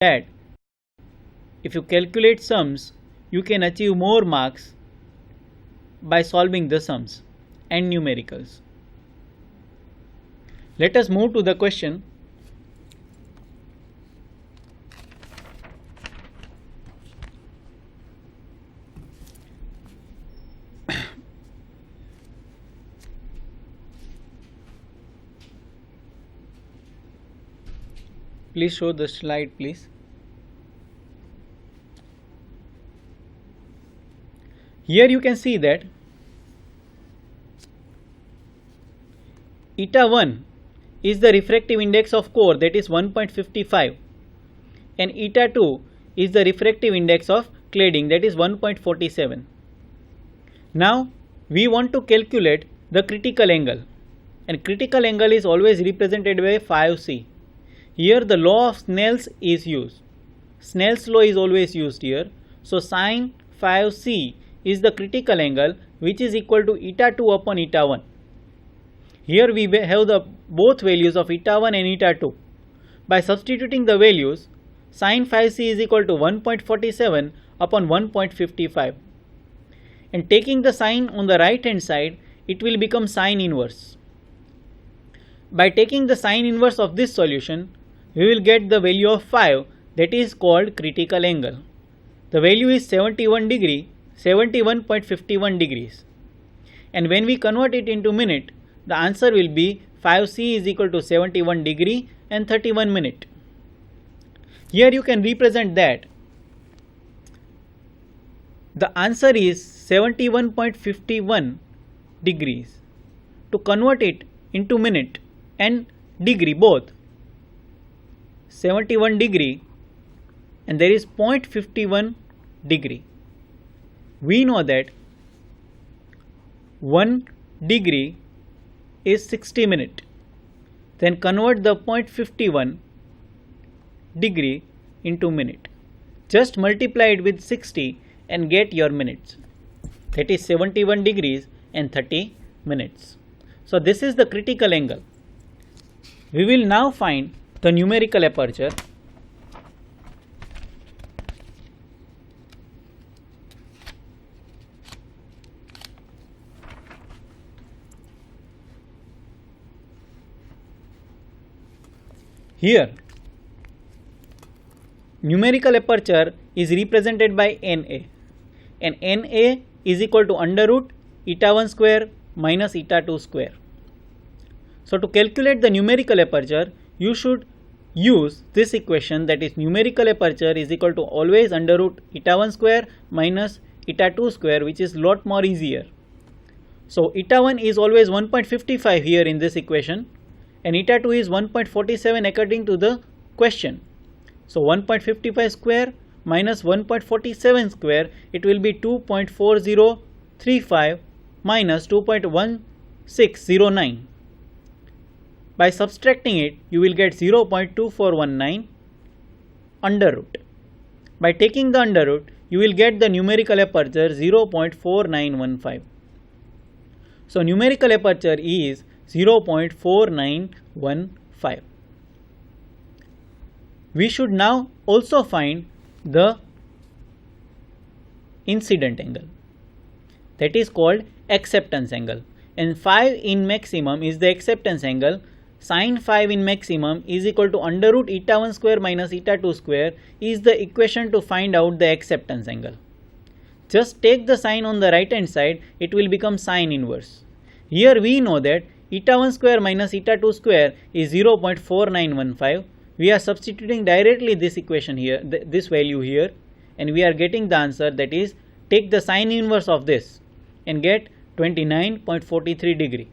that if you calculate sums, you can achieve more marks by solving the sums and numericals. Let us move to the question. Please show the slide, please. Here you can see that eta 1 is the refractive index of core, that is 1.55, and eta 2 is the refractive index of cladding, that is 1.47. Now we want to calculate the critical angle, and critical angle is always represented by 5C. Here the law of Snell's is used. Snell's law is always used here. So sin 5C is the critical angle, which is equal to eta 2 upon eta 1. Here we have the both values of eta 1 and eta 2. By substituting the values, sin 5C is equal to 1.47 upon 1.55. And taking the sign on the right hand side, it will become sine inverse. By taking the sine inverse of this solution, we will get the value of 5, that is called critical angle. The value is 71.51 degrees. And when we convert it into minute, the answer will be 5C is equal to 71 degree and 31 minute. Here you can represent that the answer is 71.51 degrees. To convert it into minute and degree both, 71 degree and there is 0.51 degree. We know that 1 degree is 60 minutes. Then convert the 0.51 degree into minute. Just multiply it with 60 and get your minutes. That is 71 degrees and 30 minutes. So this is the critical angle. We will now find the numerical aperture. Here, numerical aperture is represented by NA, and NA is equal to under root eta 1 square minus eta 2 square. So to calculate the numerical aperture, you should use this equation, that is numerical aperture is equal to always under root eta 1 square minus eta 2 square, which is lot more easier. So eta 1 is always 1.55 here in this equation, and eta 2 is 1.47 according to the question. So 1.55 square minus 1.47 square, it will be 2.4035 minus 2.1609. By subtracting it, you will get 0.2419 under root. By taking the under root, you will get the numerical aperture 0.4915. So numerical aperture is 0.4915. We should now also find the incident angle, that is called acceptance angle, and 5 in maximum is the acceptance angle. Sin 5 in maximum is equal to under root eta 1 square minus eta 2 square is the equation to find out the acceptance angle. Just take the sign on the right hand side, it will become sine inverse. Here we know that eta 1 square minus eta 2 square is 0.4915. We are substituting directly this equation here, this value here, and we are getting the answer, that is take the sine inverse of this and get 29.43 degree.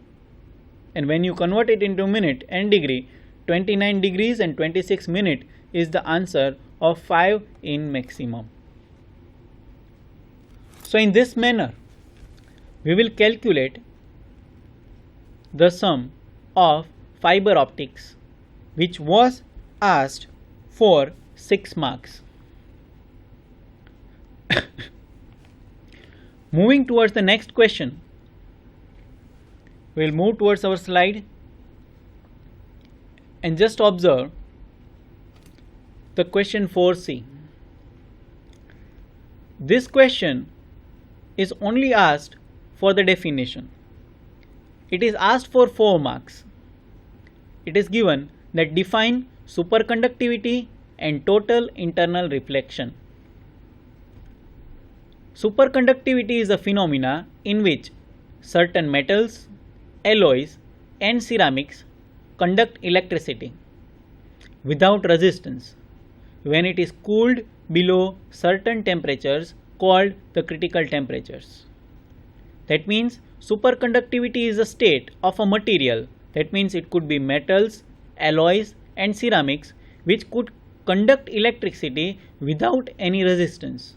And when you convert it into minute and degree, 29 degrees and 26 minute is the answer of 5 in maximum. So in this manner, we will calculate the sum of fiber optics, which was asked for 6 marks. Moving towards the next question, we will move towards our slide and just observe the question 4C. This question is only asked for the definition. It is asked for 4 marks. It is given that define superconductivity and total internal reflection. Superconductivity is a phenomena in which certain metals, alloys and ceramics conduct electricity without resistance when it is cooled below certain temperatures called the critical temperatures. That means superconductivity is a state of a material, that means it could be metals, alloys and ceramics which could conduct electricity without any resistance.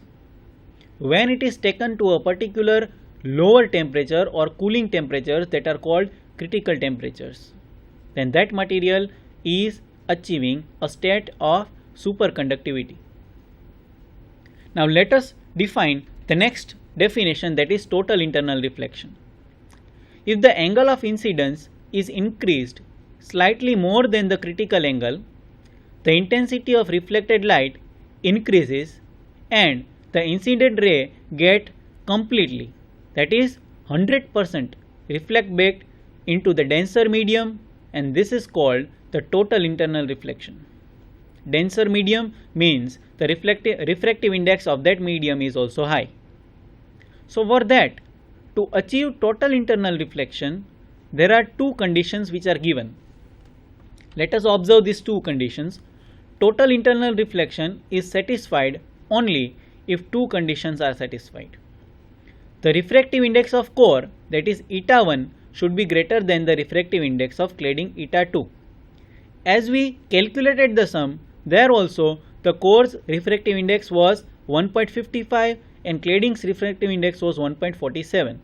When it is taken to a particular lower temperature or cooling temperatures that are called critical temperatures, then that material is achieving a state of superconductivity. Now let us define the next definition, that is total internal reflection. If the angle of incidence is increased slightly more than the critical angle, the intensity of reflected light increases and the incident ray get completely, that is 100% reflect back into the denser medium, and this is called the total internal reflection. Denser medium means the refractive index of that medium is also high. So for that, to achieve total internal reflection, there are 2 conditions which are given. Let us observe these 2 conditions. Total internal reflection is satisfied only if 2 conditions are satisfied. The refractive index of core, that is eta 1, should be greater than the refractive index of cladding eta 2. As we calculated the sum, there also the core's refractive index was 1.55 and cladding's refractive index was 1.47.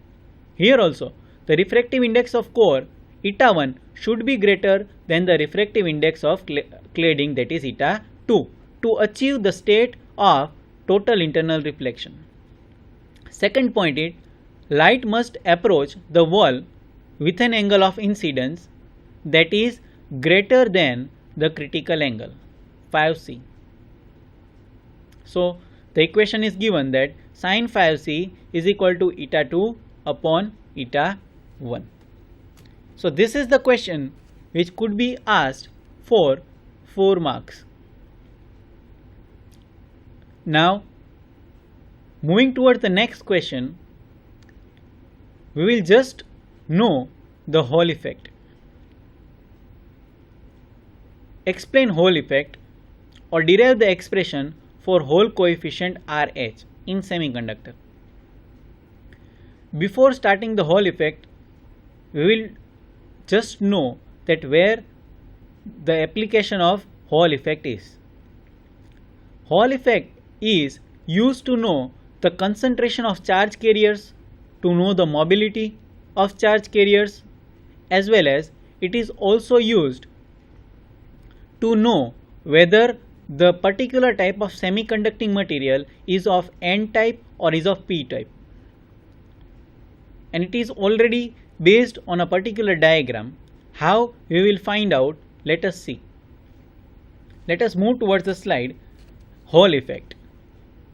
Here also the refractive index of core eta 1 should be greater than the refractive index of cladding, that is eta 2, to achieve the state of total internal reflection. Second point is, light must approach the wall with an angle of incidence that is greater than the critical angle, 5C. So the equation is given that sin 5C is equal to eta 2 upon eta 1. So this is the question which could be asked for 4 marks. Now moving towards the next question, we will just know the Hall effect. Explain Hall effect or derive the expression for Hall coefficient RH in semiconductor. Before starting the Hall effect, we will just know that where the application of Hall effect is. Hall effect is used to know the concentration of charge carriers, to know the mobility of charge carriers, as well as it is also used to know whether the particular type of semiconducting material is of N type or is of P type. And it is already based on a particular diagram. How we will find out, let us see. Let us move towards the slide, Hall effect.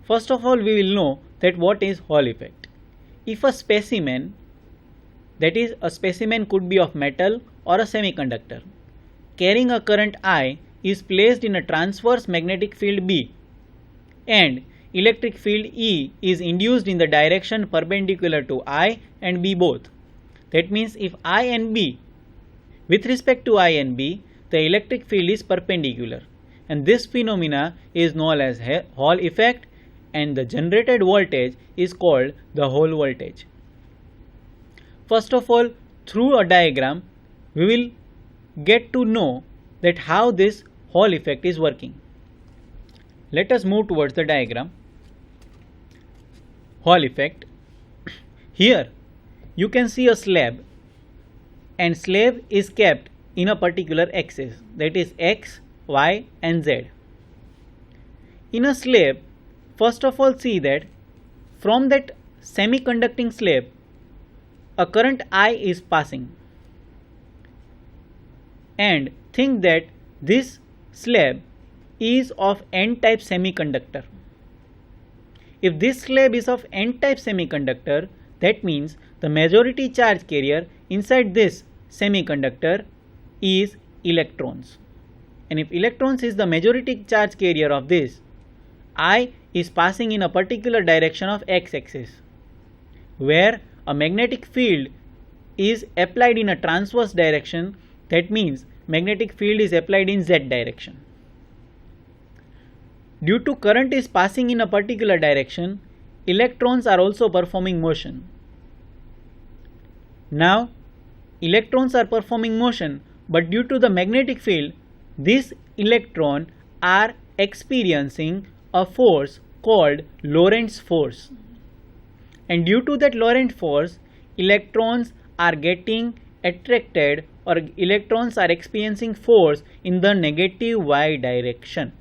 First of all, we will know that what is Hall effect. If a specimen, that is a specimen could be of metal or a semiconductor, carrying a current I is placed in a transverse magnetic field B and electric field E is induced in the direction perpendicular to I and B both. That means if I and B, with respect to I and B, the electric field is perpendicular, and this phenomena is known as Hall effect, and the generated voltage is called the Hall voltage. First of all, through a diagram, we will get to know that how this Hall effect is working. Let us move towards the diagram. Hall effect. Here you can see a slab, and slab is kept in a particular axis, that is X, Y and Z. In a slab, first of all see that from that semiconducting slab a current I is passing, and think that this slab is of n-type semiconductor. If this slab is of n-type semiconductor, that means the majority charge carrier inside this semiconductor is electrons. And if electrons is the majority charge carrier of this, I is passing in a particular direction of x-axis, where a magnetic field is applied in a transverse direction, that means magnetic field is applied in z direction. Due to current is passing in a particular direction, electrons are also performing motion. Now, electrons are performing motion, but due to the magnetic field, these electrons are experiencing a force called Lorentz force. And due to that Lorentz force, electrons are getting attracted, or electrons are experiencing force in the negative y direction.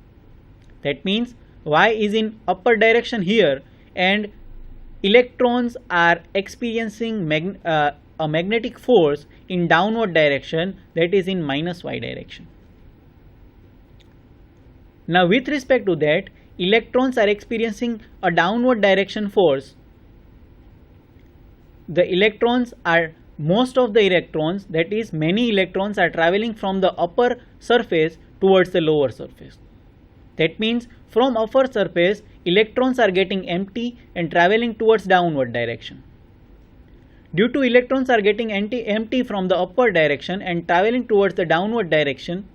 That means y is in upper direction here, and electrons are experiencing a magnetic force in downward direction, that is in minus y direction. Now with respect to that, electrons are experiencing a downward direction force. The electrons are, most of the electrons, that is many electrons, are traveling from the upper surface towards the lower surface. That means from upper surface, electrons are getting empty and traveling towards downward direction. Due to electrons are getting empty from the upper direction and traveling towards the downward direction,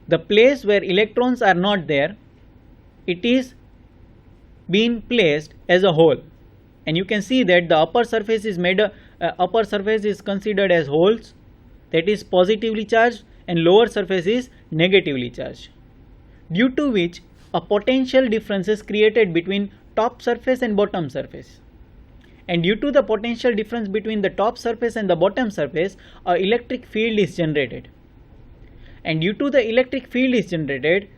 the place where electrons are not there, it is being placed as a hole. And you can see that the upper surface is considered as holes, that is positively charged, and lower surface is negatively charged, due to which a potential difference is created between top surface and bottom surface. And due to the potential difference between the top surface and the bottom surface, an electric field is generated. And due to the electric field is generated,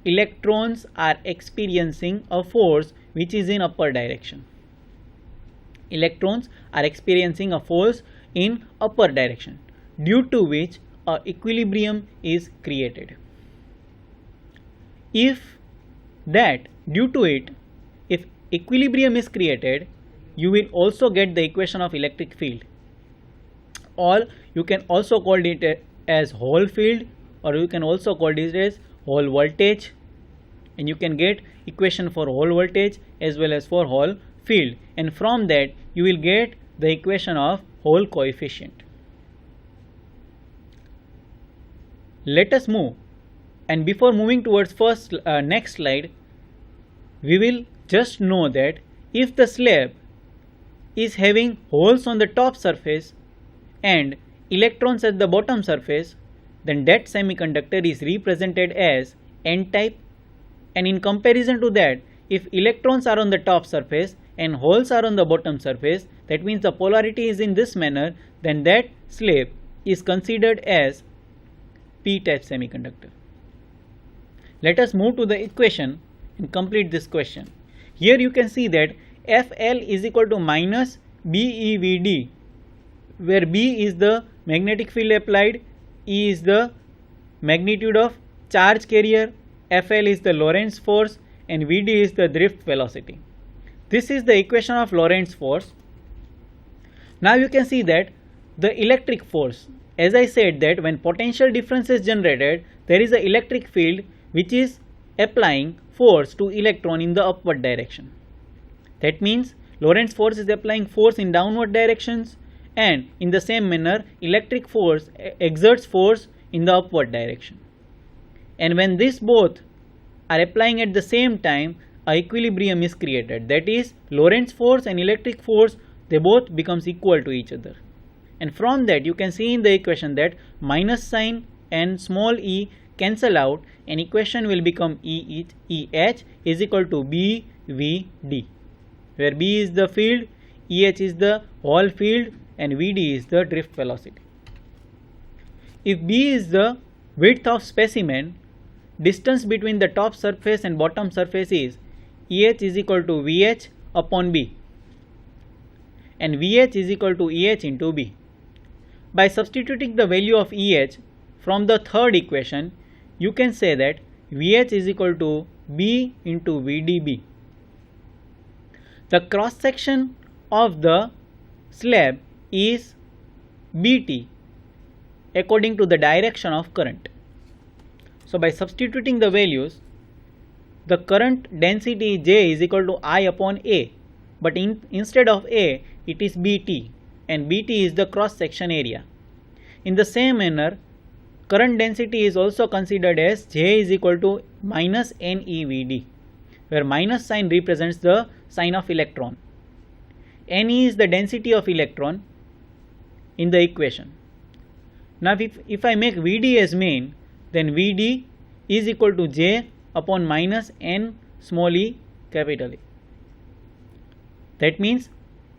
electrons are experiencing a force which is in upper direction. Electrons are experiencing a force in upper direction, due to which a equilibrium is created. If equilibrium is created, you will also get the equation of electric field, or you can also call it as Hall field, or you can also call it as Hall voltage, and you can get equation for Hall voltage as well as for Hall field, and from that you will get the equation of Hall coefficient. Let us move, and before moving towards next slide, we will just know that if the slab is having holes on the top surface and electrons at the bottom surface, then that semiconductor is represented as n-type. And in comparison to that, if electrons are on the top surface and holes are on the bottom surface, that means the polarity is in this manner, then that slab is considered as p-type semiconductor. Let us move to the equation and complete this question. Here you can see that FL is equal to minus BEVD, where B is the magnetic field applied, E is the magnitude of charge carrier, FL is the Lorentz force, and VD is the drift velocity. This is the equation of Lorentz force. Now you can see that the electric force, as I said that when potential difference is generated, there is an electric field which is applying force to electron in the upward direction. That means Lorentz force is applying force in downward directions, and in the same manner electric force exerts force in the upward direction. And when these both are applying at the same time, a equilibrium is created. That is, Lorentz force and electric force, they both becomes equal to each other. And from that you can see in the equation that minus sign and small e cancel out, and equation will become EH is equal to BVD, where B is the field, EH is the Hall field, and VD is the drift velocity. If B is the width of specimen, distance between the top surface and bottom surface is EH is equal to VH upon B, and VH is equal to EH into B. By substituting the value of EH from the third equation, you can say that VH is equal to B into VDB. The cross section of the slab is BT according to the direction of current. So by substituting the values, the current density J is equal to I upon A, but instead of A it is BT, and BT is the cross section area. In the same manner, current density is also considered as J is equal to minus NeVD, where minus sign represents the sign of electron. Ne is the density of electron in the equation. Now if I make Vd as main, then Vd is equal to J upon minus N small e capital E. That means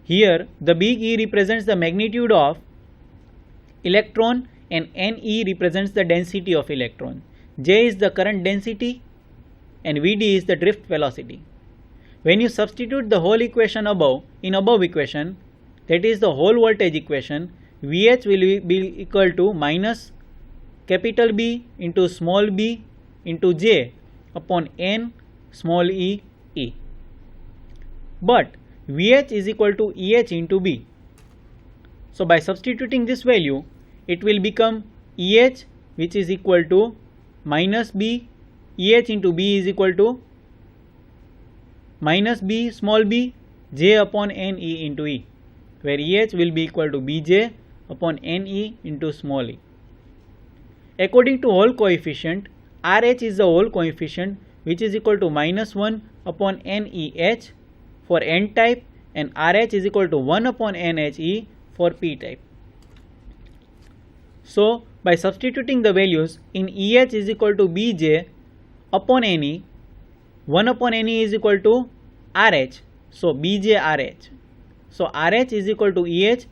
here the big E represents the magnitude of electron and Ne represents the density of electron. J is the current density and Vd is the drift velocity. When you substitute the whole equation above in above equation, that is the whole voltage equation, Vh will be equal to minus capital B into small b into J upon N small e E. But Vh is equal to Eh into B. So by substituting this value, it will become Eh, which is equal to minus B. Eh into B is equal to minus B small b J upon Ne into E, where Eh will be equal to Bj upon Ne into small e. According to whole coefficient, RH is the whole coefficient, which is equal to minus 1 upon NEH for N type, and RH is equal to 1 upon NHE for P type. So by substituting the values in EH is equal to Bj upon Ne, 1 upon Ne is equal to RH, so Bj RH. So RH is equal to EH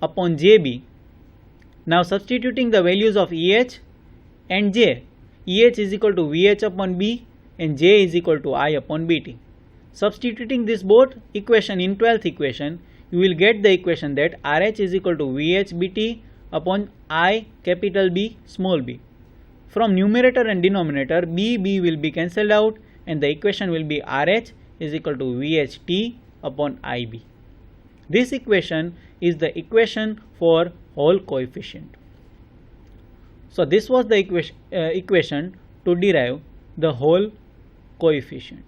upon JB. Now substituting the values of EH and J, EH is equal to VH upon B and J is equal to I upon BT. Substituting this both equation in 12th equation, you will get the equation that RH is equal to VH BT upon I capital B small b. From numerator and denominator, B will be cancelled out and the equation will be RH is equal to VHT upon IB. This equation is the equation for whole coefficient. So this was the equation to derive the whole coefficient.